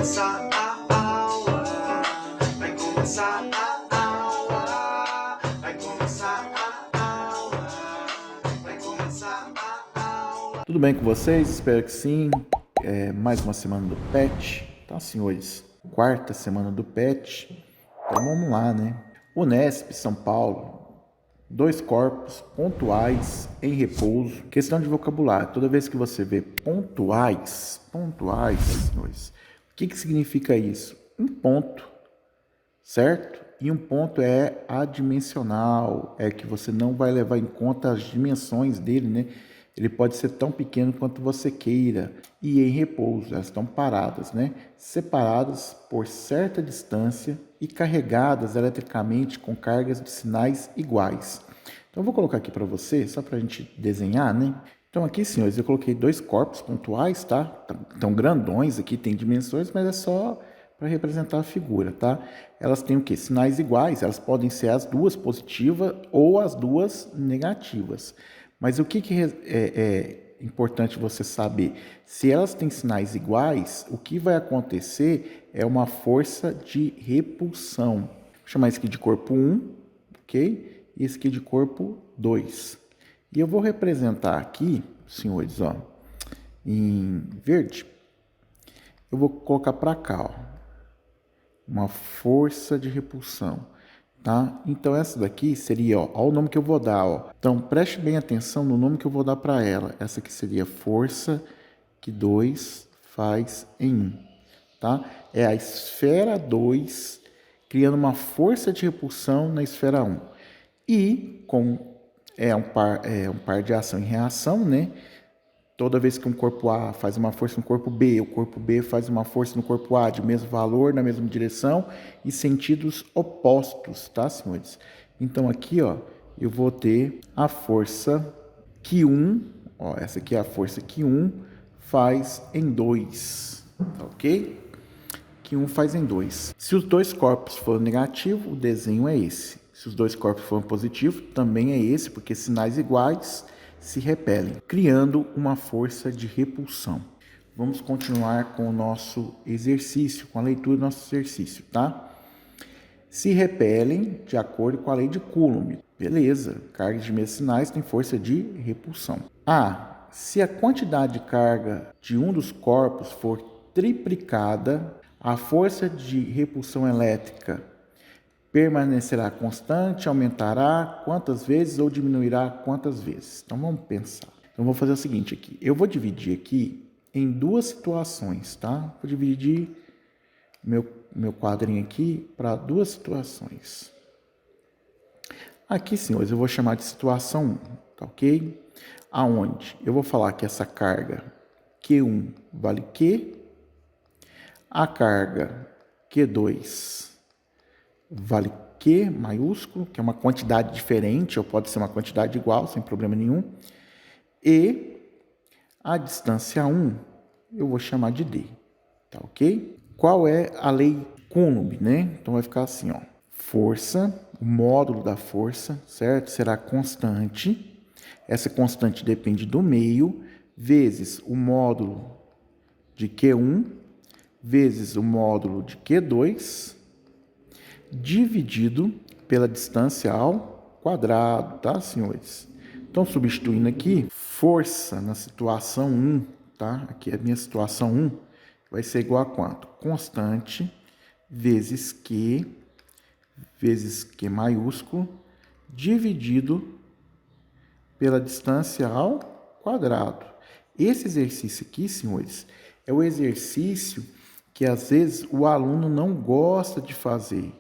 começar a aula, vai começar a aula, vai começar a aula, vai começar a aula. Tudo bem com vocês? Espero que sim. Mais uma semana do PET, tá, senhores? Quarta semana do PET. Então vamos lá, né? Unesp São Paulo, 2 corpos pontuais em repouso. Questão de vocabulário. Toda vez que você vê pontuais, senhores, o que significa isso? Um ponto, certo? E um ponto é adimensional, é que você não vai levar em conta as dimensões dele, né? Ele pode ser tão pequeno quanto você queira. E em repouso, elas estão paradas, né? Separadas por certa distância e carregadas eletricamente com cargas de sinais iguais. Então, eu vou colocar aqui para você, só para a gente desenhar, né? Então, aqui, senhores, eu coloquei 2 corpos pontuais, tá? Tão grandões aqui, tem dimensões, mas é só para representar a figura, tá? Elas têm o quê? Sinais iguais, elas podem ser as duas positivas ou as duas negativas. Mas o que é importante você saber? Se elas têm sinais iguais, o que vai acontecer é uma força de repulsão. Vou chamar isso aqui de corpo 1, ok? E esse aqui de corpo 2. E eu vou representar aqui, senhores, ó, em verde. Eu vou colocar para cá, ó, uma força de repulsão, tá? Então essa daqui seria, ó o nome que eu vou dar, ó. Então preste bem atenção no nome que eu vou dar para ela. Essa aqui seria força que 2 faz em 1, tá? É a esfera 2 criando uma força de repulsão na esfera 1. E com um par de ação e reação, né? Toda vez que um corpo A faz uma força no corpo B, o corpo B faz uma força no corpo A de mesmo valor, na mesma direção e sentidos opostos, tá, senhores? Então aqui, ó, eu vou ter a força que 1, ó, essa aqui é a força que 1 faz em 2, tá ok? Que 1 faz em 2. Se os dois corpos forem negativos, o desenho é esse. Se os dois corpos forem positivos, também é esse, porque sinais iguais se repelem, criando uma força de repulsão. Vamos continuar com o nosso exercício, com a leitura do nosso exercício, tá? Se repelem de acordo com a lei de Coulomb. Beleza, cargas de mesmos sinais têm força de repulsão. Se a quantidade de carga de um dos corpos for triplicada, a força de repulsão elétrica permanecerá constante, aumentará quantas vezes ou diminuirá quantas vezes? Então vamos pensar. Então vou fazer o seguinte aqui. Eu vou dividir aqui em duas situações, tá? Vou dividir meu quadrinho aqui para duas situações. Aqui, senhores, eu vou chamar de situação 1, tá ok? Aonde eu vou falar que essa carga Q1 vale Q, a carga Q2 vale Q maiúsculo, que é uma quantidade diferente, ou pode ser uma quantidade igual, sem problema nenhum. E a distância 1 eu vou chamar de D, tá ok? Qual é a lei Coulomb, né? Então vai ficar assim, ó. Força, o módulo da força, certo? Será constante. Essa constante depende do meio, vezes o módulo de Q1, vezes o módulo de Q2, dividido pela distância ao quadrado, tá, senhores? Então, substituindo aqui, força na situação 1, tá? Aqui é a minha situação 1, vai ser igual a quanto? Constante vezes Q maiúsculo, dividido pela distância ao quadrado. Esse exercício aqui, senhores, é o exercício que às vezes o aluno não gosta de fazer.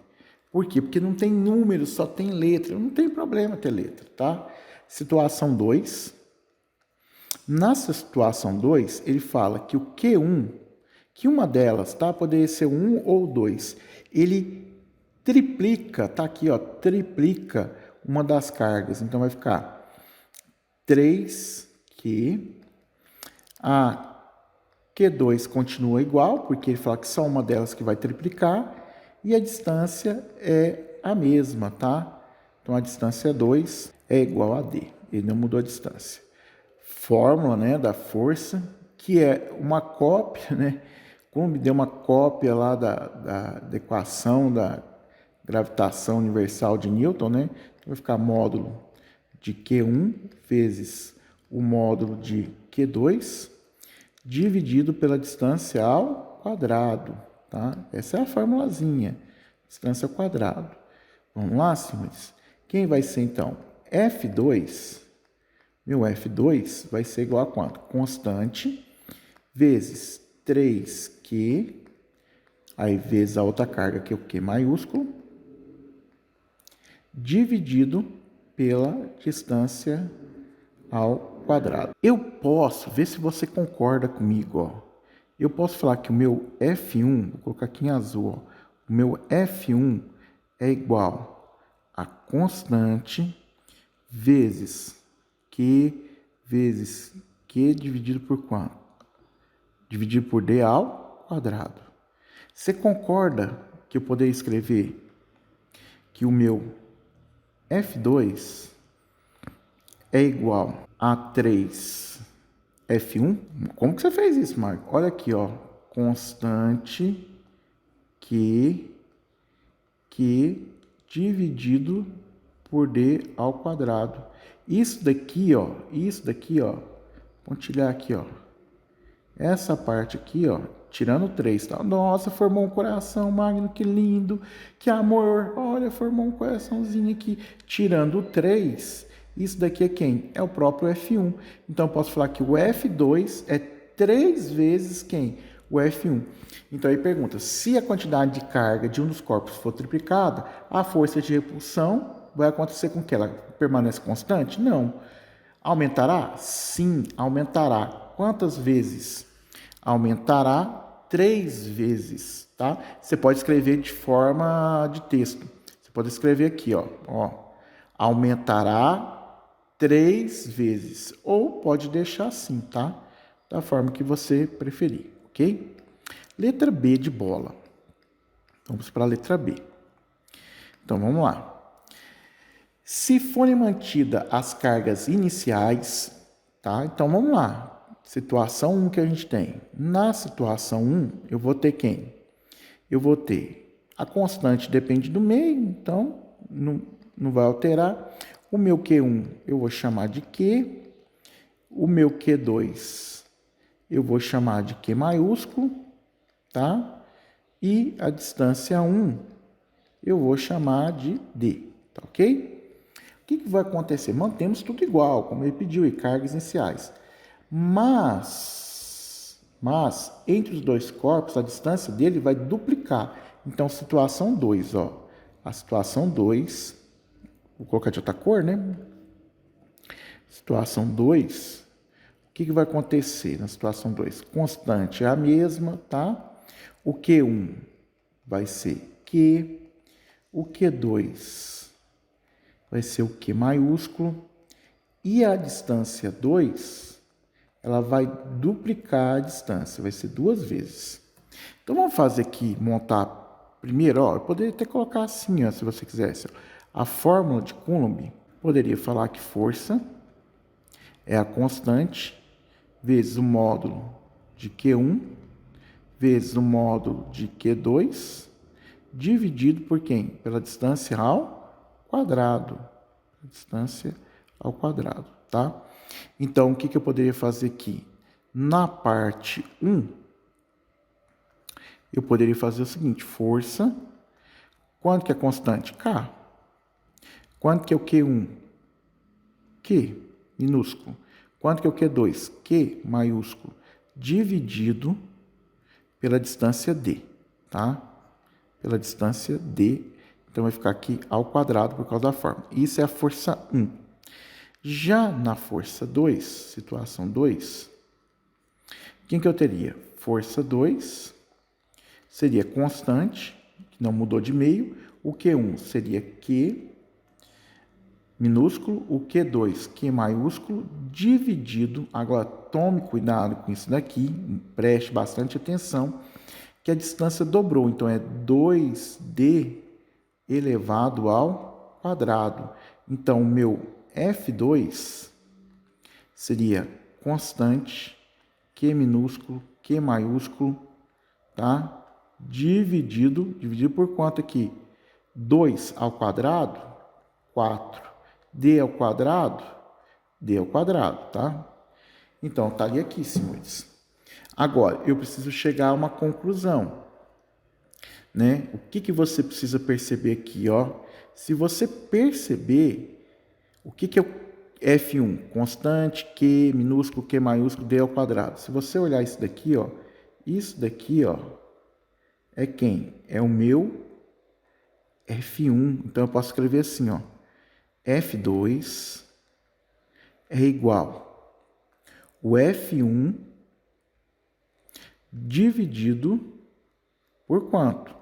Por quê? Porque não tem número, só tem letra. Não tem problema ter letra, tá? Situação 2. Nessa situação 2, ele fala que o Q1, que uma delas, tá? Poderia ser 1 ou 2. Ele triplica, tá aqui, ó, triplica uma das cargas. Então vai ficar 3Q. A Q2 continua igual, porque ele fala que só uma delas que vai triplicar. E a distância é a mesma, tá? Então, a distância 2 é igual a D. Ele não mudou a distância. Fórmula, né, da força, que é uma cópia, né, Coulomb deu uma cópia lá da equação da gravitação universal de Newton, né? Vai ficar módulo de Q1 vezes o módulo de Q2 dividido pela distância ao quadrado, tá? Essa é a formulazinha, distância ao quadrado. Vamos lá, senhores? Quem vai ser, então? F2, meu F2 vai ser igual a quanto? Constante vezes 3Q, aí vezes a outra carga, que é o Q maiúsculo, dividido pela distância ao quadrado. Eu posso, ver se você concorda comigo, ó. Eu posso falar que o meu F1, vou colocar aqui em azul, ó, o meu F1 é igual a constante vezes Q dividido por quanto? Dividido por D ao quadrado. Você concorda que eu poderia escrever que o meu F2 é igual a 3F1? Como que você fez isso, Marco? Olha aqui, ó. Constante Q dividido por D ao quadrado. Isso daqui, ó. Pontilhar aqui, ó. Essa parte aqui, ó. Tirando 3, tá? Nossa, formou um coração, Magno, que lindo. Que amor. Olha, formou um coraçãozinho aqui. Tirando o 3, isso daqui é quem? É o próprio F1. Então, eu posso falar que o F2 é 3 vezes quem? O F1. Então, aí pergunta, se a quantidade de carga de um dos corpos for triplicada, a força de repulsão vai acontecer com que ela permaneça constante? Não. Aumentará? Sim, aumentará. Quantas vezes? Aumentará 3 vezes, tá? Você pode escrever de forma de texto. Você pode escrever aqui, ó. Aumentará 3 vezes. Ou pode deixar assim, tá? Da forma que você preferir, ok? Letra B de bola. Vamos para a letra B. Então, vamos lá. Se forem mantidas as cargas iniciais, tá? Então, vamos lá. Situação 1 que a gente tem. Na situação 1, eu vou ter quem? Eu vou ter a constante depende do meio, então não vai alterar. O meu Q1 eu vou chamar de Q. O meu Q2 eu vou chamar de Q maiúsculo, tá? E a distância 1 eu vou chamar de D, tá ok? O que vai acontecer? Mantemos tudo igual, como ele pediu, e cargas iniciais. Mas entre os dois corpos, a distância dele vai duplicar. Então, situação 2, ó. A situação 2, vou colocar de outra cor, né? Situação 2, o que vai acontecer na situação 2? Constante é a mesma, tá? O Q1 vai ser Q, o Q2 vai ser o Q maiúsculo, e a distância 2, ela vai duplicar a distância, vai ser 2 vezes. Então, vamos fazer aqui, montar primeiro, ó, eu poderia até colocar assim, ó, se você quisesse. Ó, a fórmula de Coulomb, poderia falar que força é a constante vezes o módulo de Q1 vezes o módulo de Q2 dividido por quem? Pela distância ao quadrado. Distância ao quadrado, tá? Então, o que eu poderia fazer aqui? Na parte 1, eu poderia fazer o seguinte, força, quanto que é constante? K. Quanto que é o Q1? Q, minúsculo. Quanto que é o Q2? Q, maiúsculo, dividido pela distância D, tá? Pela distância D, então vai ficar aqui ao quadrado por causa da fórmula. Isso é a força 1. Já na força 2, situação 2, quem que eu teria? Força 2 seria constante, que não mudou de meio. O Q1 seria Q minúsculo, o Q2, Q maiúsculo, dividido. Agora, tome cuidado com isso daqui, preste bastante atenção, que a distância dobrou. Então, é 2D elevado ao quadrado. Então, o meu F2 seria constante, Q minúsculo, Q maiúsculo, tá? Dividido por quanto aqui? 2 ao quadrado, 4. D ao quadrado, D ao quadrado, tá? Então, tá ali aqui, senhores. Agora, eu preciso chegar a uma conclusão, né? O que você precisa perceber aqui, ó? Se você perceber, o que é o F1? Constante, Q minúsculo, Q maiúsculo, D ao quadrado. Se você olhar isso daqui, ó, é quem? É o meu F1. Então, eu posso escrever assim, ó. F2 é igual o F1 dividido por quanto?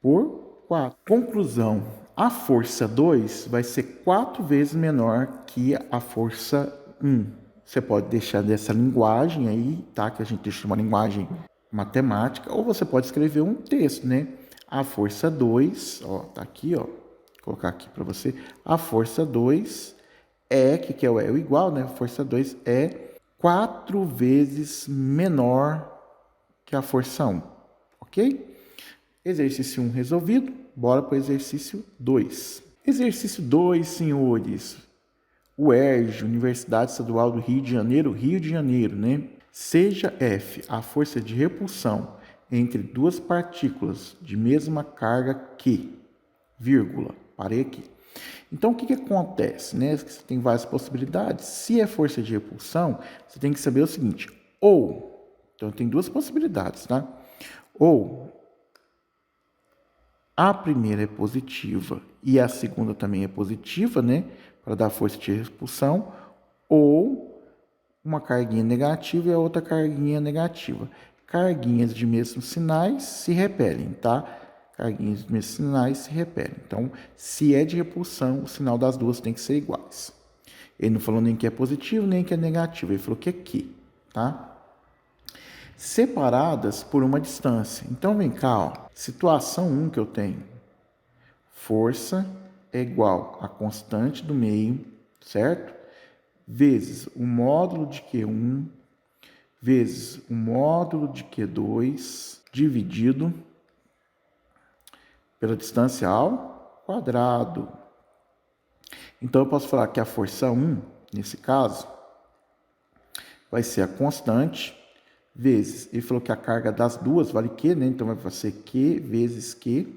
Por 4. Conclusão. A força 2 vai ser 4 vezes menor que a força 1. Você pode deixar dessa linguagem aí, tá? Que a gente deixa uma linguagem matemática, ou você pode escrever um texto, né? A força 2, ó, tá aqui, ó. Vou colocar aqui para você. A força 2 é, que é o igual, né? A força 2 é 4 vezes menor que a força 1, ok? Exercício 1 resolvido, bora para o exercício 2. Exercício 2, senhores. UERJ, Universidade Estadual do Rio de Janeiro, né? Seja F a força de repulsão entre duas partículas de mesma carga que, vírgula, parei aqui. Então, o que acontece, né? Você tem várias possibilidades. Se é força de repulsão, você tem que saber o seguinte, então tem duas possibilidades, tá? Ou a primeira é positiva e a segunda também é positiva, né? Para dar força de repulsão. Ou uma carguinha negativa e a outra carguinha negativa. Carguinhas de mesmos sinais se repelem, tá? Carguinhas de mesmos sinais se repelem. Então, se é de repulsão, o sinal das duas tem que ser iguais. Ele não falou nem que é positivo, nem que é negativo. Ele falou que é que, tá? Separadas por uma distância. Então, vem cá, ó. Situação 1 que eu tenho. Força é igual a constante do meio, certo? Vezes o módulo de Q1, vezes o módulo de Q2, dividido pela distância ao quadrado. Então, eu posso falar que a força 1, nesse caso, vai ser a constante, vezes, ele falou que a carga das duas vale Q, né? Então, vai ser Q vezes Q,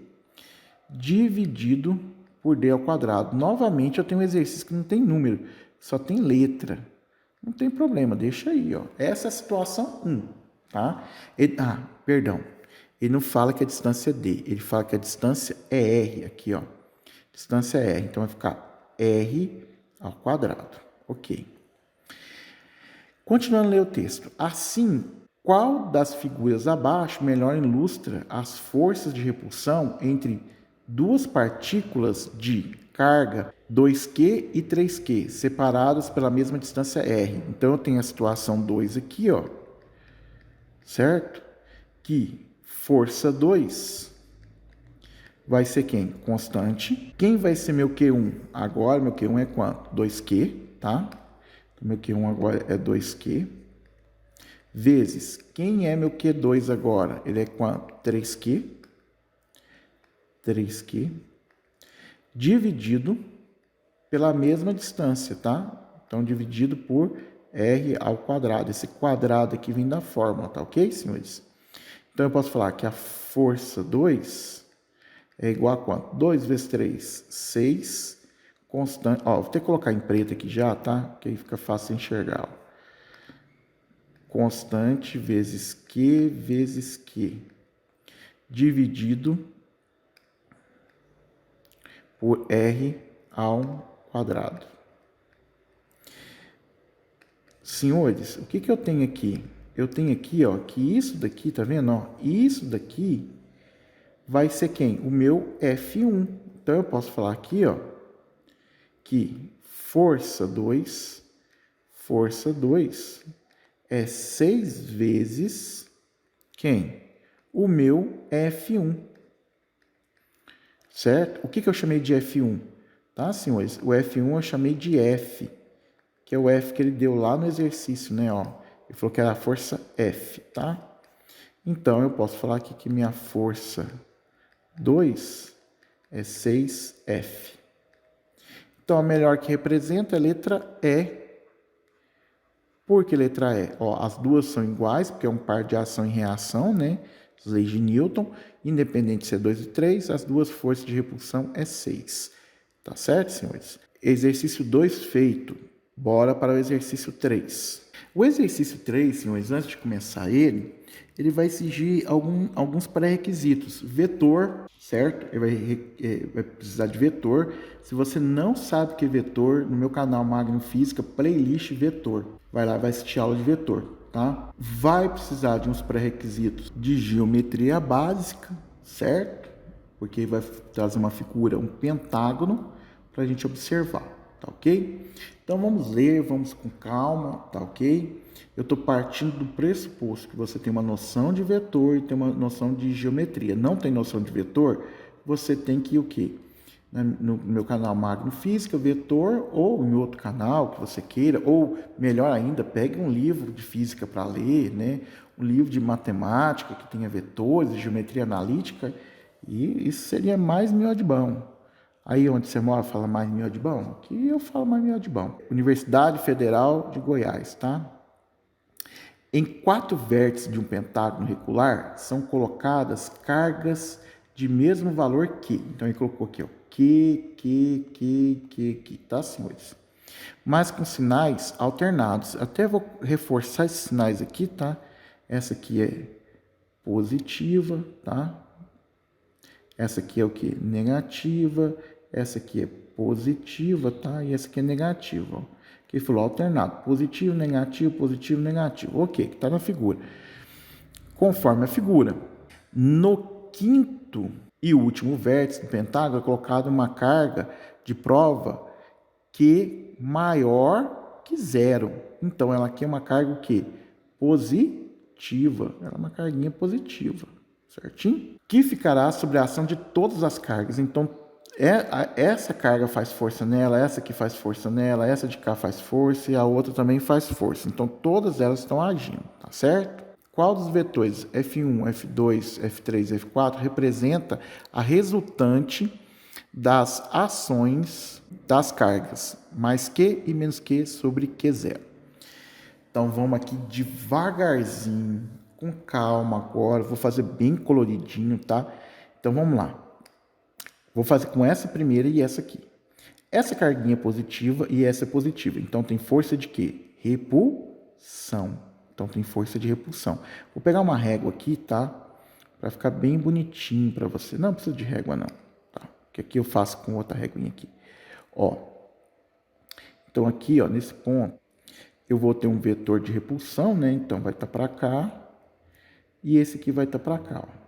dividido por D ao quadrado. Novamente, eu tenho um exercício que não tem número, só tem letra. Não tem problema, deixa aí, ó. Essa é a situação 1, tá? Perdão. Ele não fala que a distância é D, ele fala que a distância é R, aqui, ó. Distância é R, então vai ficar R ao quadrado. Ok. Continuando a ler o texto. Assim, qual das figuras abaixo melhor ilustra as forças de repulsão entre duas partículas de carga 2Q e 3Q, separadas pela mesma distância R? Então, eu tenho a situação 2 aqui, ó, certo? Que força 2 vai ser quem? Constante. Quem vai ser meu Q1? Agora, meu Q1 é quanto? 2Q, tá? Então, meu Q1 agora é 2Q. Vezes, quem é meu Q2 agora? Ele é quanto? 3Q. 3Q. Dividido pela mesma distância, tá? Então, dividido por R ao quadrado. Esse quadrado aqui vem da fórmula, tá ok, senhores? Então, eu posso falar que a força 2 é igual a quanto? 2 vezes 3, 6. Constante. Ó, vou ter que colocar em preto aqui já, tá? Porque aí fica fácil enxergar, ó. Constante vezes Q, dividido por R ao quadrado. Senhores, o que eu tenho aqui? Eu tenho aqui, ó, que isso daqui, tá vendo? Ó, isso daqui vai ser quem? O meu F1. Então, eu posso falar aqui, ó, que força 2 é 6 vezes quem? O meu F1. Certo? O que eu chamei de F1? Tá, senhores? O F1 eu chamei de F, que é o F que ele deu lá no exercício, né? Ó, ele falou que era a força F, tá? Então, eu posso falar aqui que minha força 2 é 6F. Então, a melhor que representa é a letra E. Por que letra E? Ó, as duas são iguais, porque é um par de ação e reação, né? As leis de Newton. Independente se é 2 e 3, as duas forças de repulsão é 6. Tá certo, senhores? Exercício 2 feito. Bora para o exercício 3. O exercício 3, senhores, antes de começar ele vai exigir alguns pré-requisitos. Vetor, certo? Ele vai precisar de vetor. Se você não sabe o que é vetor, no meu canal Magno Física, playlist vetor. Vai lá, vai assistir aula de vetor, tá? Vai precisar de uns pré-requisitos de geometria básica, certo? Porque vai trazer uma figura, um pentágono, para a gente observar, tá ok? Então vamos ler, vamos com calma, tá ok? Eu estou partindo do pressuposto que você tem uma noção de vetor e tem uma noção de geometria. Não tem noção de vetor? Você tem que ir o quê? No meu canal Magno Física, vetor, ou em outro canal que você queira, ou melhor ainda, pegue um livro de física para ler, né? Um livro de matemática que tenha vetores, geometria analítica, e isso seria mais melhor de bom. Aí onde você mora fala mais melhor de bom? Aqui eu falo mais melhor de bom. Universidade Federal de Goiás, tá? Em 4 vértices de um pentágono regular são colocadas cargas de mesmo valor que. Então ele colocou aqui, ó, que, tá, senhores? Mas com sinais alternados. Até vou reforçar esses sinais aqui, tá? Essa aqui é positiva, tá? Essa aqui é o que? Negativa. Essa aqui é positiva, tá? E essa aqui é negativa, ó. Que ele falou alternado, positivo, negativo, ok, que está na figura. Conforme a figura. No quinto e último vértice do pentágono é colocada uma carga de prova que maior que zero. Então, ela aqui é uma carga o quê? Positiva. Ela é uma carguinha positiva, certinho? Que ficará sobre a ação de todas as cargas. Então, essa carga faz força nela, essa aqui faz força nela, essa de cá faz força e a outra também faz força. Então, todas elas estão agindo, tá certo? Qual dos vetores F1, F2, F3, F4 representa a resultante das ações das cargas, mais Q e menos Q sobre Q0? Então, vamos aqui devagarzinho, com calma agora. Vou fazer bem coloridinho, tá? Então, vamos lá. Vou fazer com essa primeira e essa aqui. Essa carguinha é positiva e essa é positiva. Então, tem força de quê? Repulsão. Então, tem força de repulsão. Vou pegar uma régua aqui, tá? Para ficar bem bonitinho para você. Não precisa de régua, não. Tá? Porque aqui eu faço com outra réguinha aqui. Ó. Então, aqui, ó, nesse ponto, eu vou ter um vetor de repulsão, né? Então, vai estar para cá. E esse aqui vai estar para cá, ó.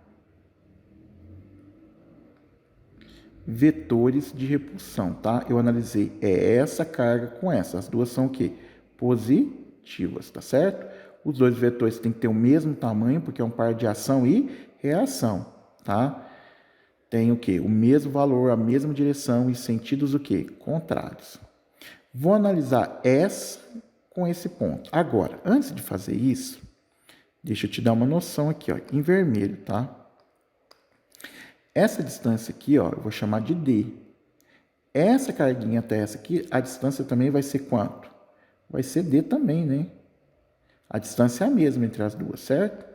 Vetores de repulsão, tá? Eu analisei essa carga com essa. As duas são o quê? Positivas, tá certo? Os dois vetores têm que ter o mesmo tamanho, porque é um par de ação e reação, tá? Tem o quê? O mesmo valor, a mesma direção e sentidos o quê? Contrários. Vou analisar essa com esse ponto. Agora, antes de fazer isso, deixa eu te dar uma noção aqui, ó, em vermelho, tá? Essa distância aqui, ó, eu vou chamar de D. Essa carguinha até essa aqui, a distância também vai ser quanto? Vai ser D também, né? A distância é a mesma entre as duas, certo?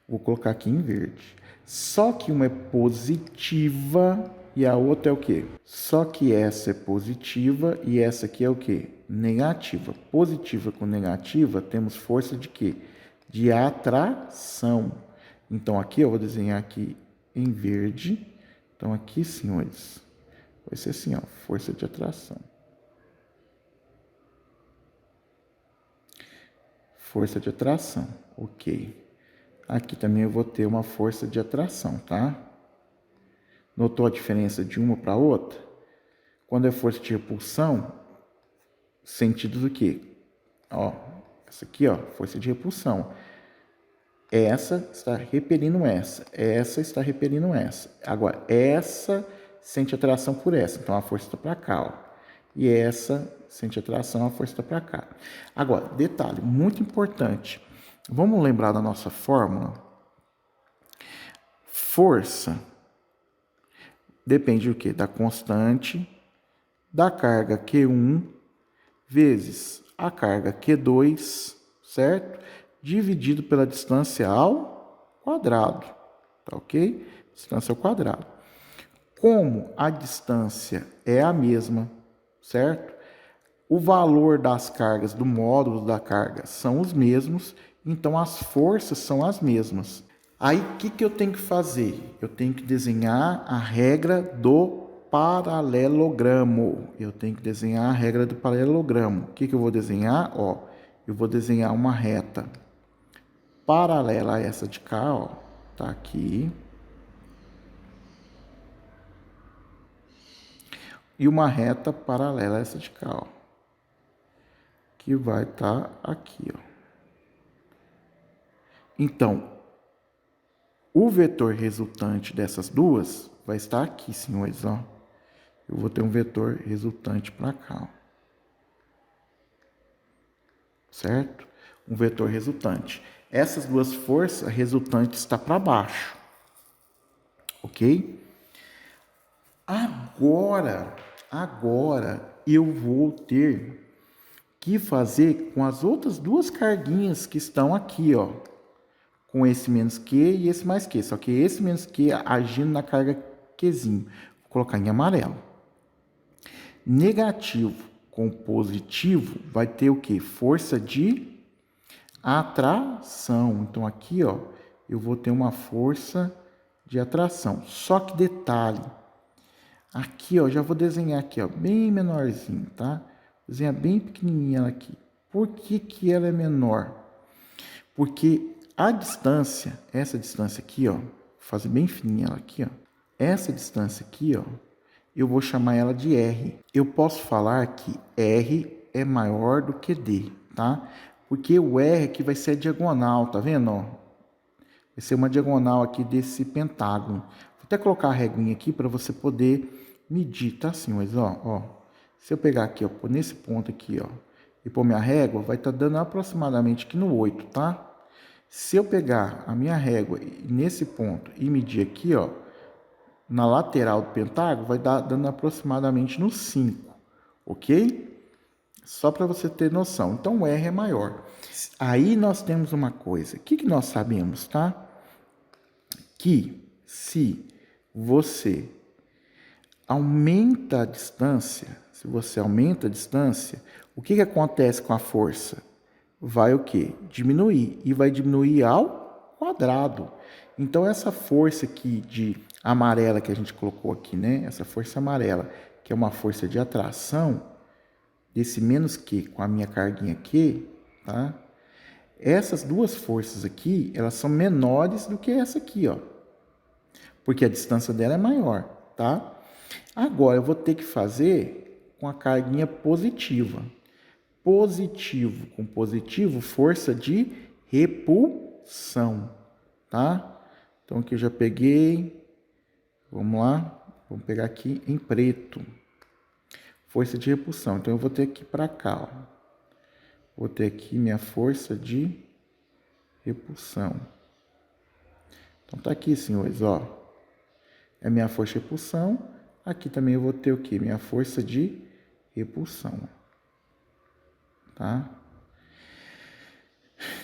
Vou colocar aqui em verde. Só que uma é positiva e a outra é o quê? Só que essa é positiva e essa aqui é o quê? Negativa. Positiva com negativa, temos força de quê? De atração. Então, aqui eu vou desenhar aqui em verde. Então, aqui, senhores, vai ser assim, ó, força de atração. Força de atração, ok. Aqui também eu vou ter uma força de atração, tá? Notou a diferença de uma para outra? Quando é força de repulsão, sentido do quê? Ó, essa aqui, ó, força de repulsão. Essa está repelindo essa está repelindo essa. Agora, essa sente atração por essa, então a força está para cá, ó. E essa sente atração, a força está para cá. Agora, detalhe muito importante. Vamos lembrar da nossa fórmula? força depende do quê? Da constante da carga Q1 vezes a carga Q2, certo? Dividido pela distância ao quadrado, tá ok? Distância ao quadrado. Como a distância é a mesma, certo? O valor das cargas do módulo da carga são os mesmos, então as forças são as mesmas. Aí, o que eu tenho que fazer? Eu tenho que desenhar a regra do paralelogramo. Eu tenho que desenhar a regra do paralelogramo. O que eu vou desenhar? Ó, eu vou desenhar uma reta paralela a essa de cá, ó, tá aqui. E uma reta paralela a essa de cá, ó, que vai estar aqui, ó. Então, o vetor resultante dessas duas vai estar aqui, senhores, ó. Eu vou ter um vetor resultante para cá, ó. Certo? Um vetor resultante. Essas duas forças resultantes está para baixo. Ok? Agora eu vou ter que fazer com as outras duas carguinhas que estão aqui, ó. Com esse menos Q e esse mais Q. Só que esse menos Q agindo na carga Qzinho. Vou colocar em amarelo. Negativo com positivo vai ter o quê? Força de atração. Então, aqui, ó, eu vou ter uma força de atração. Só que detalhe, aqui, ó, já vou desenhar aqui, ó, bem menorzinho, tá? Desenhar bem pequenininha ela aqui. Por que ela é menor? Porque a distância, essa distância aqui, ó, vou fazer bem fininha ela aqui, ó. Essa distância aqui, ó, eu vou chamar ela de R. Eu posso falar que R é maior do que D, tá? Porque o R aqui vai ser a diagonal, tá vendo, ó? Vai ser uma diagonal aqui desse pentágono. Vou até colocar a reguinha aqui para você poder medir, tá, senhores? Ó. Se eu pegar aqui, ó, nesse ponto aqui, ó, e pôr minha régua, vai estar dando aproximadamente aqui no 8, tá? Se eu pegar a minha régua nesse ponto e medir aqui, ó, na lateral do pentágono, vai dar dando aproximadamente no 5, ok? Só para você ter noção. Então, o R é maior. Aí nós temos uma coisa. O que nós sabemos, tá? Que se você aumenta a distância, o que acontece com a força? Vai o quê? Diminuir. E vai diminuir ao quadrado. Então, essa força aqui de amarela que a gente colocou aqui, né? Essa força amarela, que é uma força de atração, desse menos Q com a minha carguinha Q, tá? Essas duas forças aqui, elas são menores do que essa aqui, ó. Porque a distância dela é maior, tá? Agora, eu vou ter que fazer com a carguinha positiva. Positivo com positivo, força de repulsão, tá? Então, aqui eu já peguei. Vamos lá. Vamos pegar aqui em preto. Força de repulsão. Então, eu vou ter aqui para cá, ó. Vou ter aqui minha força de repulsão. Então, tá aqui, senhores, ó. É minha força de repulsão. Aqui também eu vou ter o quê? Minha força de repulsão. Tá?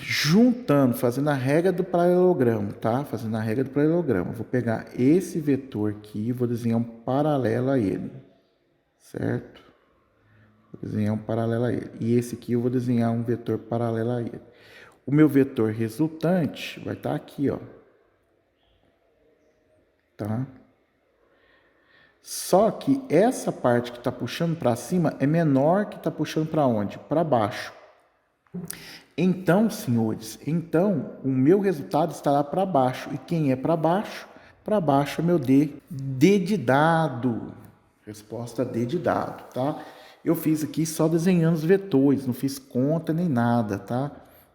Juntando, fazendo a regra do paralelogramo, tá? Fazendo a regra do paralelogramo. Vou pegar esse vetor aqui e vou desenhar um paralelo a ele. Certo? Vou desenhar um paralelo a ele. E esse aqui eu vou desenhar um vetor paralelo a ele. O meu vetor resultante vai estar aqui, ó. Tá? Só que essa parte que está puxando para cima é menor que está puxando para onde? Para baixo. Então, senhores, o meu resultado estará para baixo. E quem é para baixo? Para baixo é meu D. D de dado. Resposta D de dado, tá? Eu fiz aqui só desenhando os vetores, não fiz conta nem nada, tá?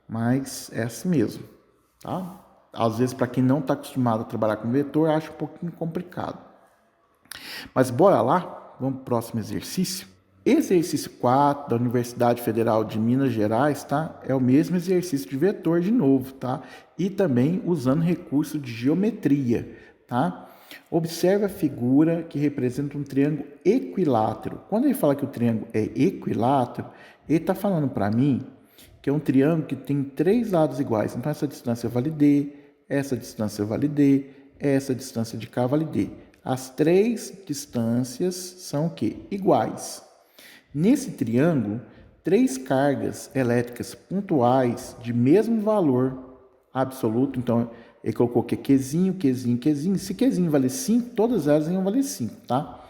Mas é assim mesmo, tá? Às vezes, para quem não está acostumado a trabalhar com vetor, acha um pouquinho complicado. Mas bora lá, vamos para o próximo exercício. Exercício 4 da Universidade Federal de Minas Gerais, tá? É o mesmo exercício de vetor de novo, tá? E também usando recurso de geometria tá? Observe a figura que representa um triângulo equilátero. Quando ele fala que o triângulo é equilátero, ele está falando para mim que é um triângulo que tem 3 lados iguais. Então, essa distância vale D, essa distância vale D, essa distância de cá vale D. As 3 distâncias são o quê? Iguais. Nesse triângulo, 3 cargas elétricas pontuais de mesmo valor absoluto. Então, ele colocou que é Qzinho, Qzinho, Qzinho. Se Qzinho valer 5, todas elas iam valer 5, tá?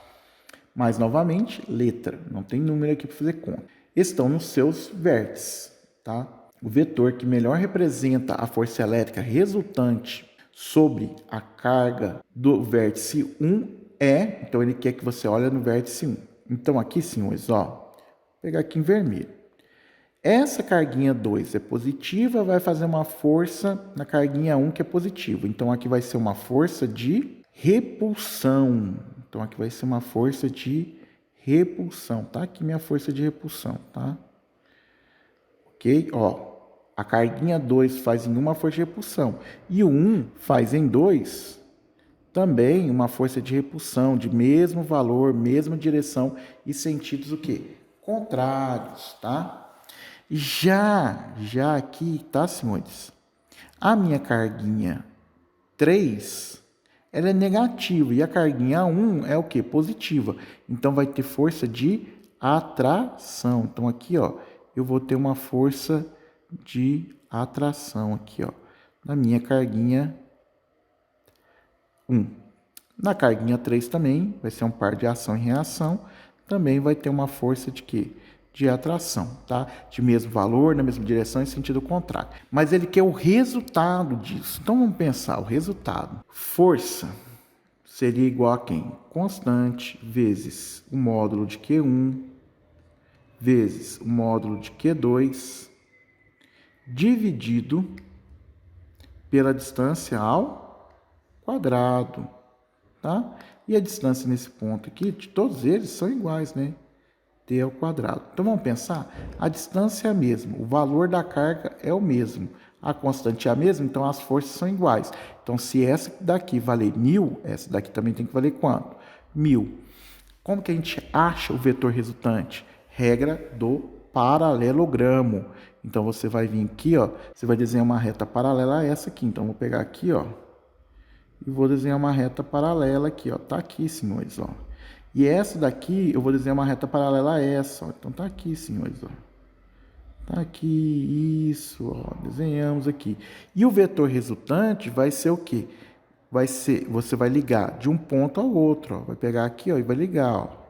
Mas, novamente, letra. Não tem número aqui para fazer conta. Estão nos seus vértices, tá? O vetor que melhor representa a força elétrica resultante sobre a carga do vértice 1 é... Então, ele quer que você olhe no vértice 1. Então, aqui, senhores, ó, vou pegar aqui em vermelho. Essa carguinha 2 é positiva, vai fazer uma força na carguinha 1 que é positiva. Então, aqui vai ser uma força de repulsão. Então, aqui vai ser uma força de repulsão. Tá aqui minha força de repulsão, tá? Ok? Ó, a carguinha 2 faz em 1 uma força de repulsão. E o 1 faz em 2 também uma força de repulsão, de mesmo valor, mesma direção e sentidos o quê? Contrários, tá? Já aqui, tá, senhores? A minha carguinha 3, ela é negativa e a carguinha 1 é o quê? Positiva. Então, vai ter força de atração. Então, aqui, ó, eu vou ter uma força de atração aqui, ó, na minha carguinha 1. Na carguinha 3 também, vai ser um par de ação e reação, também vai ter uma força de quê? De atração, tá? De mesmo valor, na mesma direção e sentido contrário. Mas ele quer o resultado disso. Então, vamos pensar, o resultado. Força seria igual a quem? Constante vezes o módulo de Q1 vezes o módulo de Q2 dividido pela distância ao quadrado, tá? E a distância nesse ponto aqui, de todos eles são iguais, né? T ao quadrado. Então, vamos pensar, a distância é a mesma, o valor da carga é o mesmo, a constante é a mesma, então as forças são iguais. Então, se essa daqui valer 1.000, essa daqui também tem que valer quanto? 1.000. Como que a gente acha o vetor resultante? Regra do paralelogramo. Então, você vai vir aqui, ó, você vai desenhar uma reta paralela a essa aqui. Então, vou pegar aqui, ó, e vou desenhar uma reta paralela aqui, ó. Tá aqui, senhores, ó. E essa daqui, eu vou desenhar uma reta paralela a essa, ó. Então, tá aqui, senhores, ó. Tá aqui, isso, ó. Desenhamos aqui. E o vetor resultante vai ser o quê? Vai ser, você vai ligar de um ponto ao outro, ó. Vai pegar aqui, ó, e vai ligar, ó.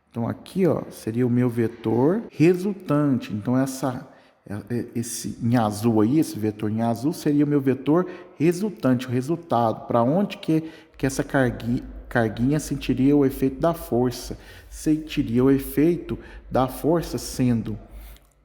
Então, aqui, ó, seria o meu vetor resultante. Então, esse em azul aí, esse vetor em azul, seria o meu vetor resultante, o resultado. Para onde que essa carguinha sentiria o efeito da força? Sentiria o efeito da força sendo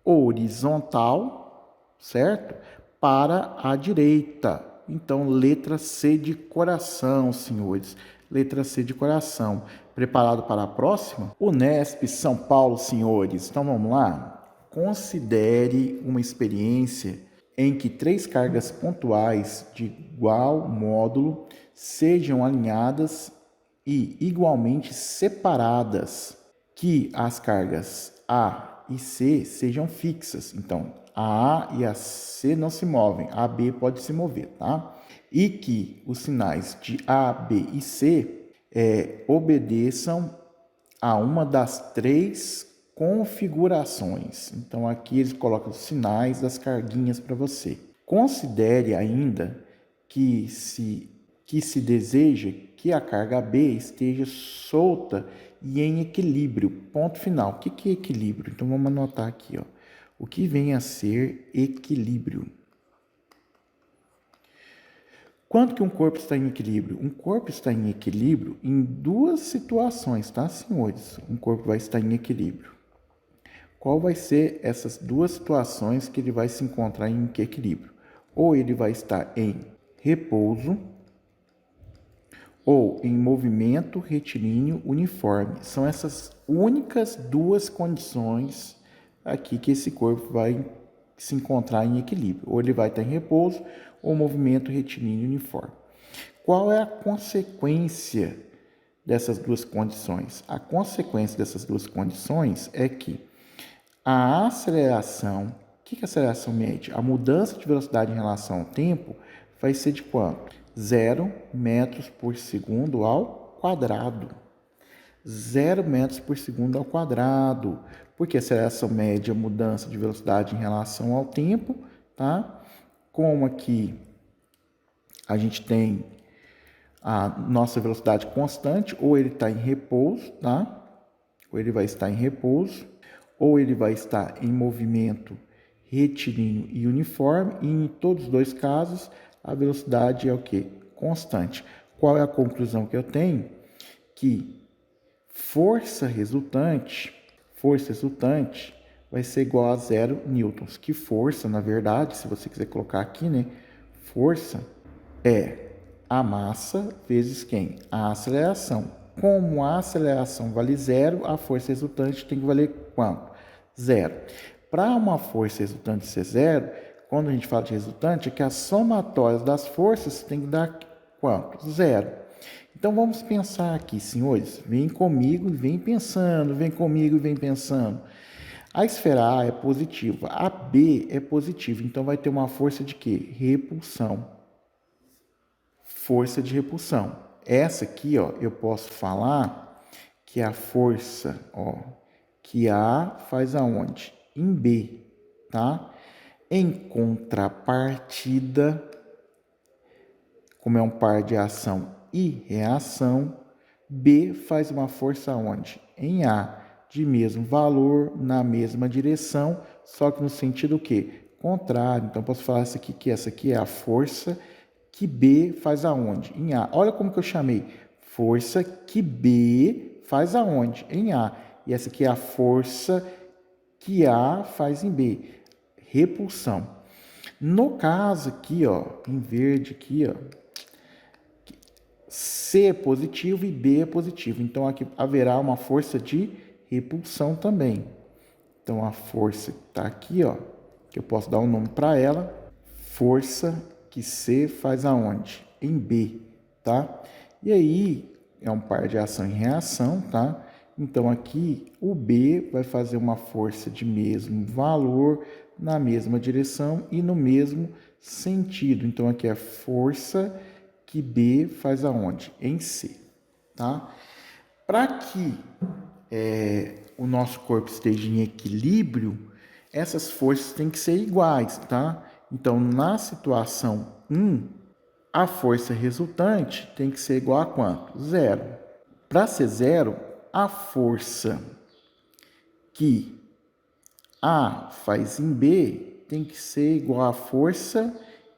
horizontal, certo? Para a direita. Então, letra C de coração, senhores. Letra C de coração. Preparado para a próxima? Unesp São Paulo, senhores. Então, vamos lá? Considere uma experiência em que 3 cargas pontuais de igual módulo sejam alinhadas e igualmente separadas, que as cargas A e C sejam fixas. Então, a A e a C não se movem, a B pode se mover, tá? E que os sinais de A, B e C obedeçam a uma das 3 configurações. Então, aqui eles colocam os sinais das carguinhas para você. Considere ainda que se deseja que a carga B esteja solta e em equilíbrio. Ponto final. O que é equilíbrio? Então, vamos anotar aqui, ó. O que vem a ser equilíbrio? Quando que um corpo está em equilíbrio? Um corpo está em equilíbrio em 2 situações, tá, senhores? Um corpo vai estar em equilíbrio. Qual vai ser essas 2 situações que ele vai se encontrar em equilíbrio? Ou ele vai estar em repouso, ou em movimento retilíneo uniforme. São essas únicas 2 condições aqui que esse corpo vai se encontrar em equilíbrio. Ou ele vai estar em repouso, ou movimento retilíneo uniforme. Qual é a consequência dessas duas condições? A consequência dessas duas condições é que a aceleração, o que é a aceleração mede? A mudança de velocidade em relação ao tempo vai ser de quanto? 0 metros por segundo ao quadrado. 0 metros por segundo ao quadrado. Porque a aceleração média é a mudança de velocidade em relação ao tempo, tá? Como aqui a gente tem a nossa velocidade constante, ou ele está em repouso, tá? Ou ele vai estar em repouso, ou ele vai estar em movimento retilíneo e uniforme, e em todos os dois casos a velocidade é o quê? Constante. Qual é a conclusão que eu tenho? Que força resultante vai ser igual a 0 newtons. Que força, na verdade, se você quiser colocar aqui, né? Força é a massa vezes quem? A aceleração. Como a aceleração vale 0, a força resultante tem que valer quanto? 0. Para uma força resultante ser 0, quando a gente fala de resultante, é que as somatórias das forças tem que dar quanto? 0. Então vamos pensar aqui, senhores. Vem comigo e vem pensando, vem comigo e vem pensando. A esfera A é positiva, a B é positiva, então vai ter uma força de quê? Repulsão. Força de repulsão. Essa aqui, ó, eu posso falar que a força, ó, que A faz aonde? Em B, tá? Em contrapartida, como é um par de ação e reação, B faz uma força aonde? Em A, de mesmo valor, na mesma direção, só que no sentido o quê? Contrário. Então, posso falar que essa aqui é a força que B faz aonde? Em A. Olha como que eu chamei. Força que B faz aonde? Em A. E essa aqui é a força que A faz em B. Repulsão. No caso aqui, ó, em verde aqui, ó, C é positivo e B é positivo. Então, aqui haverá uma força de repulsão também. Então, a força que está aqui, ó, que eu posso dar um nome para ela, força que C faz aonde? Em B, tá? E aí, é um par de ação e reação, tá? Então, aqui, o B vai fazer uma força de mesmo valor, na mesma direção e no mesmo sentido. Então, aqui é força que B faz aonde? Em C, tá? Para que o nosso corpo esteja em equilíbrio, essas forças têm que ser iguais, tá? Então, na situação 1, a força resultante tem que ser igual a quanto? 0. Para ser 0, a força que A faz em B tem que ser igual à força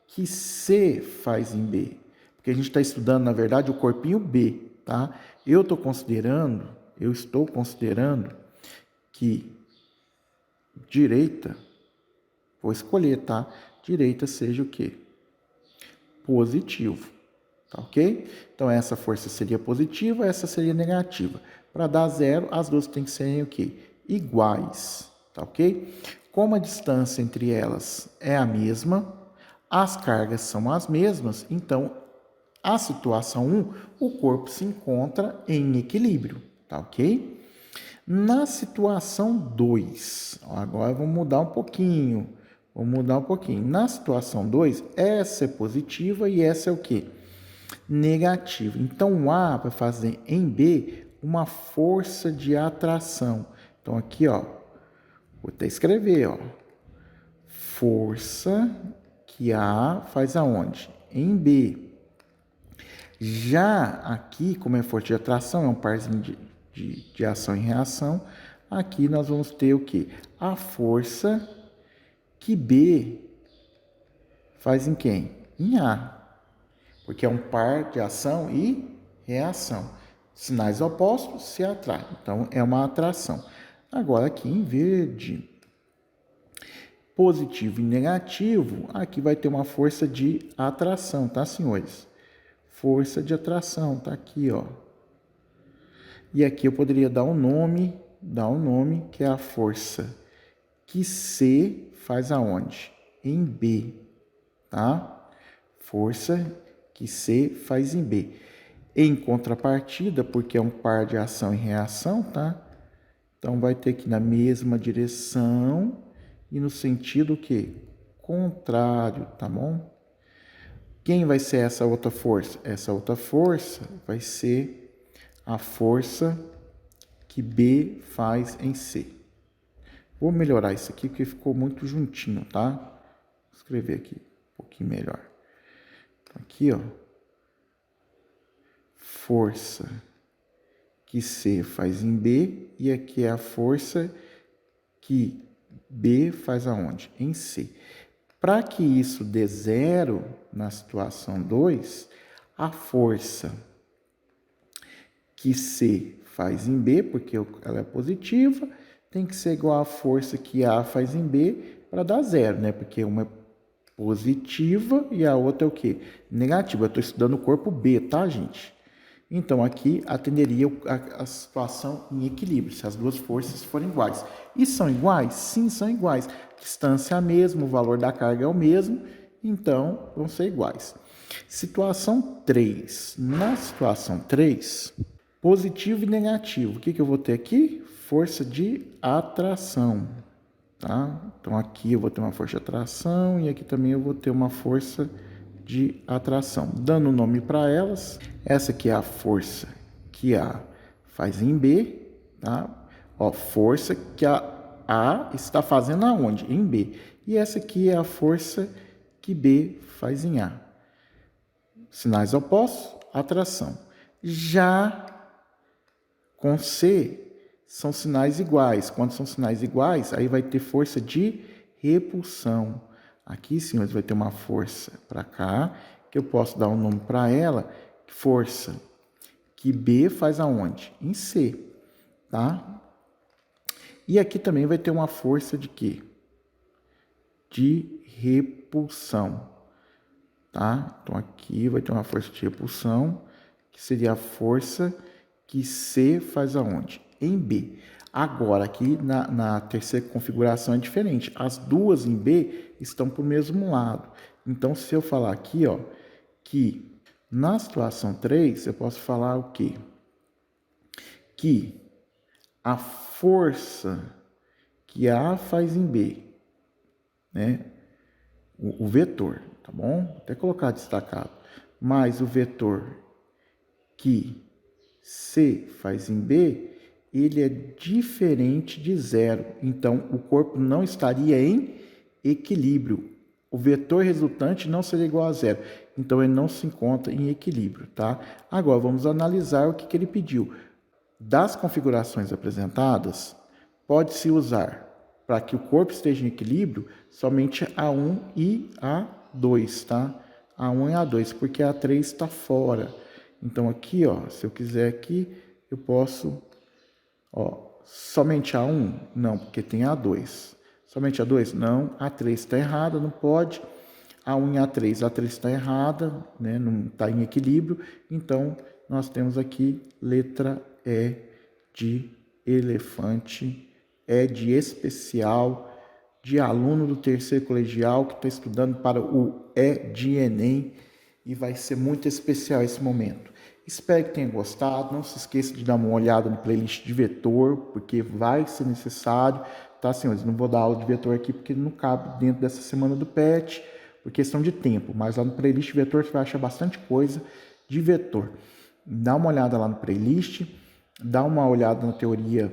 que C faz em B. Porque a gente está estudando, na verdade, o corpinho B, tá? Eu estou considerando que direita, vou escolher, tá? Direita seja o quê? Positivo, tá ok? Então, essa força seria positiva, essa seria negativa. Para dar 0, as duas têm que serem o quê? Iguais, tá ok? Como a distância entre elas é a mesma, as cargas são as mesmas, então, a situação 1, o corpo se encontra em equilíbrio, tá ok? Na situação 2, agora vamos mudar um pouquinho. Na situação 2, essa é positiva e essa é o quê? Negativa. Então, o A vai fazer em B uma força de atração. Então, aqui, ó, vou até escrever, ó. Força que A faz aonde? Em B. Já aqui, como é força de atração, é um parzinho de ação e reação, aqui nós vamos ter o quê? A força que B faz em quem? Em A. Porque é um par de ação e reação. Sinais opostos se atraem. Então, é uma atração. Agora, aqui em verde, positivo e negativo, aqui vai ter uma força de atração, tá, senhores? Força de atração, tá aqui, ó. E aqui eu poderia dar um nome, que é a força que C faz aonde? Em B, tá? Força que C faz em B. Em contrapartida, porque é um par de ação e reação, tá? Então, vai ter que ir na mesma direção e no sentido que? Contrário, tá bom? Quem vai ser essa outra força? Essa outra força vai ser a força que B faz em C. Vou melhorar isso aqui porque ficou muito juntinho, tá? Vou escrever aqui um pouquinho melhor. Então, aqui, ó. Força que C faz em B e aqui é a força que B faz aonde? Em C. Para que isso dê zero na situação 2, a força que C faz em B, porque ela é positiva, tem que ser igual à força que A faz em B para dar zero, né? Porque uma é positiva e a outra é o quê? Negativa. Eu estou estudando o corpo B, tá, gente? Então, aqui atenderia a situação em equilíbrio, se as duas forças forem iguais. E são iguais? Sim, são iguais. Distância é a mesma, o valor da carga é o mesmo, então vão ser iguais. Situação 3. Na situação 3, positivo e negativo. O que eu vou ter aqui? Força de atração. Tá? Então, aqui eu vou ter uma força de atração e aqui também eu vou ter uma força de atração. Dando nome para elas, essa aqui é a força que A faz em B, tá? Ó, força que A está fazendo aonde? Em B. E essa aqui é a força que B faz em A. Sinais opostos, atração. Já com C, são sinais iguais. Quando são sinais iguais, aí vai ter força de repulsão. Aqui, senhores, vai ter uma força para cá, que eu posso dar um nome para ela, força que B faz aonde? Em C, tá? E aqui também vai ter uma força de quê? De repulsão, tá? Então, aqui vai ter uma força de repulsão, que seria a força que C faz aonde? Em B. Agora, aqui na terceira configuração é diferente. As duas em B estão para o mesmo lado. Então, se eu falar aqui, ó, que na situação 3, eu posso falar o quê? Que a força que A faz em B, né? O vetor, tá bom? Vou até colocar destacado. Mais o vetor que C faz em B, ele é diferente de zero. Então, o corpo não estaria em equilíbrio. O vetor resultante não seria igual a zero. Então, ele não se encontra em equilíbrio, tá? Agora, vamos analisar o que ele pediu. Das configurações apresentadas, pode-se usar, para que o corpo esteja em equilíbrio, somente A1 e A2, tá? A1 e A2, porque a A3 está fora. Então, aqui, ó, se eu quiser aqui, eu posso, ó, somente A1? Não, porque tem A2. Somente A2? Não, A3 está errada, não pode. A1 e A3, A3 está errada, né? Não está em equilíbrio. Então, nós temos aqui letra E de elefante, E de especial, de aluno do terceiro colegial que está estudando para o E de Enem e vai ser muito especial esse momento. Espero que tenha gostado. Não se esqueça de dar uma olhada no playlist de vetor, porque vai ser necessário, tá, senhores? Não vou dar aula de vetor aqui porque não cabe dentro dessa semana do PET, por questão de tempo, mas lá no playlist de vetor você vai achar bastante coisa de vetor. Dá uma olhada lá no playlist, dá uma olhada na teoria,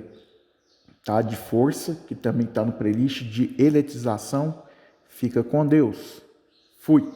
tá, de força, que também está no playlist de eletrização. Fica com Deus. Fui!